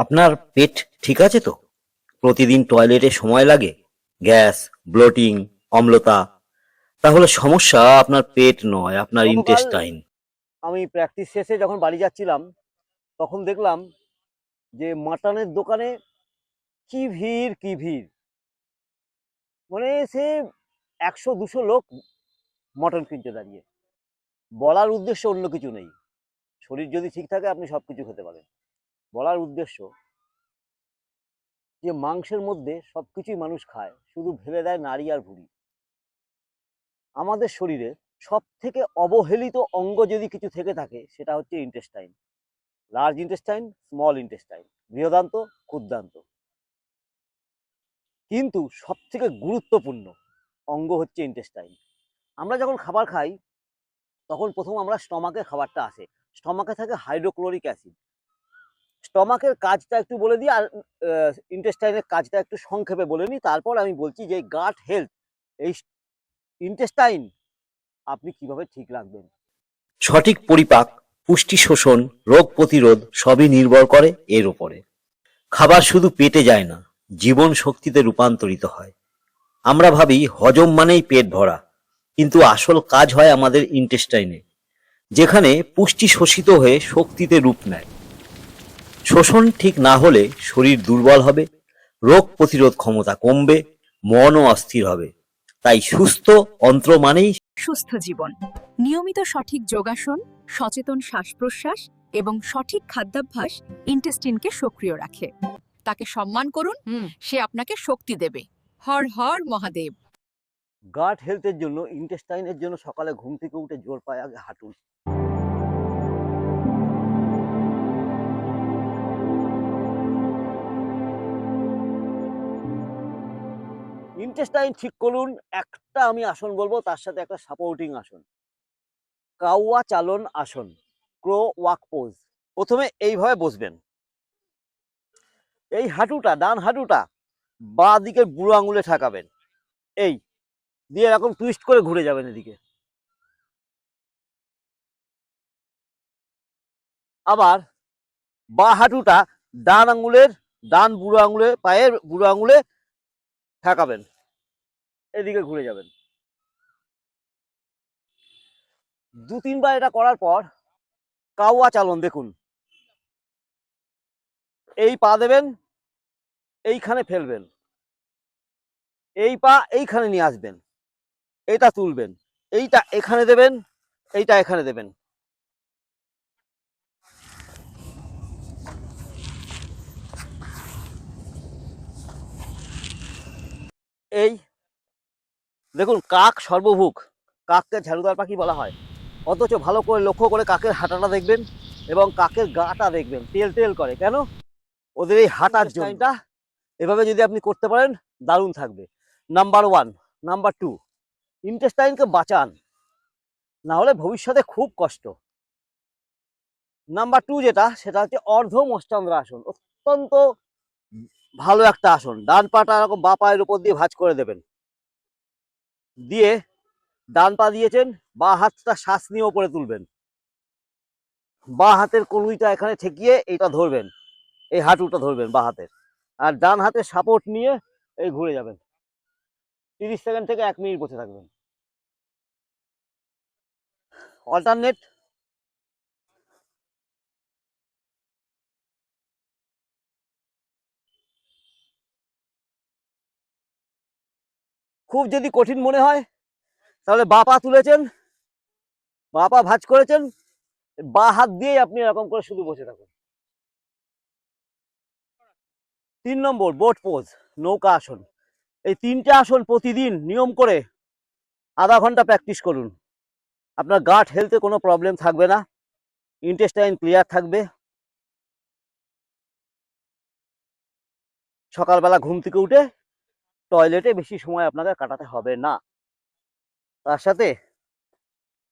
আপনার পেট ঠিক আছে তো? প্রতিদিন টয়লেটে সময় লাগে, গ্যাস, ব্লোটিং, অম্লতা, তাহলে সমস্যা আপনার পেট নয়, আপনার গতকাল ইন্টেস্টাইন। আমি প্র্যাকটিস শেষে যখন বাড়ি যাচ্ছিলাম তখন দেখলাম যে মাটনের দোকানে কি ভিড় কি ভিড়, মানে সে 100-200 লোক মটন কিনতে দাঁড়িয়ে। বলার উদ্দেশ্য অন্য কিছু নেই, শরীর যদি ঠিক থাকে আপনি সব কিছু খেতে পারেন। বলার উদ্দেশ্য যে মাংসের মধ্যে সব কিছুই মানুষ খায়, শুধু ভেবে দেয় নাড়ি আর ভুঁড়ি। আমাদের শরীরে সব থেকে অবহেলিত অঙ্গ যদি কিছু থেকে থাকে সেটা হচ্ছে intestine. Large intestine, small intestine, বৃহদান্ত, ক্ষুদ্রান্ত। কিন্তু সব থেকে গুরুত্বপূর্ণ অঙ্গ হচ্ছে ইন্টেস্টাইন। আমরা যখন খাবার খাই তখন প্রথম আমরা স্টমাকে খাবারটা আসে। স্টমাকে থাকে হাইড্রোক্লোরিক অ্যাসিড। স্টমাকের কাজটা একটু বলে দিই, আর ইন্টেস্টাইনের কাজটা একটু সংক্ষেপে বলে নিই, তারপর আমি বলছি যে গাট হেলথ, এই ইন্টেস্টাইন আপনি কিভাবে ঠিক রাখবেন। সঠিক পরিপাক, পুষ্টি শোষণ, রোগ প্রতিরোধ সবই নির্ভর করে এর উপরে। খাবার শুধু পেটে যায় না, জীবন শক্তিতে রূপান্তরিত হয়। আমরা ভাবি হজম মানেই পেট ভরা, কিন্তু আসল কাজ হয় আমাদের ইন্টেস্টাইনে, যেখানে পুষ্টি শোষিত হয়ে শক্তিতে রূপ নেয়। শোষণ ঠিক না হলে শরীর দুর্বল হবে, রোগ প্রতিরোধ ক্ষমতা কমবে, মনও অস্থির হবে। তাই সুস্থ অন্ত্র মানেই সুস্থ জীবন। নিয়মিত সঠিক যোগাসন, সচেতন শ্বাস প্রশ্বাস এবং সঠিক খাদ্যাভ্যাস ইন্টেস্টিনকে সক্রিয় রাখে। তাকে সম্মান করুন, সে আপনাকে শক্তি দেবে। হর হর মহাদেব। গাট হেলথের জন্য, ইন্টেস্টাইনের জন্য সকালে ঘুম থেকে উঠে জোর পায়ে আগে হাঁটুন। ইন্টেস্টাইন ঠিক করুন, একটা আমি আসন বলবো, তার সাথে একটা সাপোর্টিং আসন, কাউয়া চালন আসন, ক্রো ওয়াক পোজ। প্রথমে এইভাবে বসবেন, এই হাঁটুটা, ডান হাঁটুটা বাঁ দিকের বুড়ো আঙুলে ঠেকাবেন, এই দিয়ে এরকম টুইস্ট করে ঘুরে যাবেন এদিকে। আবার বাঁ হাঁটুটা ডান আঙুলের, ডান বুড়ো আঙুলে, পায়ের বুড়ো আঙুলে ঠেকাবেন, এদিকে ঘুরে যাবেন। 2-3 বার এটা করার পর কাউয়া চালন দেখুন, এই পা দেবেন, এইখানে ফেলবেন, এই পা এইখানে নিয়ে আসবেন, এটা তুলবেন, এইটা এখানে দেবেন, এইটা এখানে দেবেন। এই দেখুন, কাক সর্বভুক, কাককে ঝাড়ুদার পাখি বলা হয়, অথচ ভালো করে লক্ষ্য করে কাকের হাঁটাটা দেখবেন এবং কাকের গাটা দেখবেন, তেল তেল করে কেন? ওদের এই হাঁটার জন্যটা। এভাবে যদি আপনি করতে পারেন দারুণ থাকবে। নাম্বার 1। নাম্বার 2, ইন্টেস্টাইনকে বাঁচান, না হলে ভবিষ্যতে খুব কষ্ট। নাম্বার 2 যেটা, সেটা হচ্ছে অর্ধ মস্তান্দ্র আসন। অত্যন্ত ভালো একটা আসন। ডান পাটা এরকম বাঁ পায়ের উপর দিয়ে ভাঁজ করে দেবেন, দিয়ে ডান পা দিয়েছেন, বাঁ হাতটা শ্বাস নিয়ে ওপরে তুলবেন, বাঁ হাতের কনুইটা এখানে ঠেকিয়ে এইটা ধরবেন, এই হাঁটুটা ধরবেন বাঁ হাতের, আর ডান হাতে সাপোর্ট নিয়ে এই ঘুরে যাবেন। 30 সেকেন্ড থেকে 1 মিনিট বসে থাকবেন। অল্টারনেট। খুব যদি কঠিন মনে হয় তাহলে বাঁ পা তুলেছেন, বাঁ পা ভাঁজ করেছেন, বাঁ হাত দিয়েই আপনি এরকম করে শুধু বসে থাকুন। 3 নম্বর, বোট পোজ, নৌকা আসন। এই 3টে আসন প্রতিদিন নিয়ম করে আধা ঘন্টা প্র্যাকটিস করুন। আপনার গাট হেলথে কোনো প্রবলেম থাকবে না, ইন্টেস্টাইন ক্লিয়ার থাকবে। সকালবেলা ঘুম থেকে উঠে টয়লেটে বেশি সময় আপনাকে কাটাতে হবে না। তার সাথে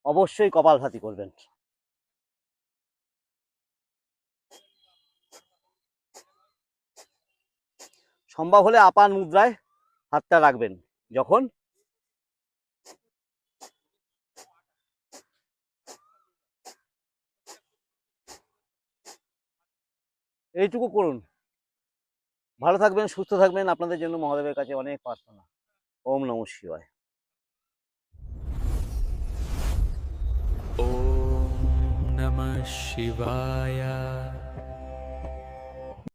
অবশ্যই কপালভাতি করবেন। সম্ভব হলে আপান মুদ্রায় হাতটা রাখবেন, যখন এইটুকু করুন। ভালো থাকবেন, সুস্থ থাকবেন, আপনাদের জন্য মহাদেবের কাছে অনেক প্রার্থনা। ওম নমঃ শিবায়। ॐ नमः शिवाय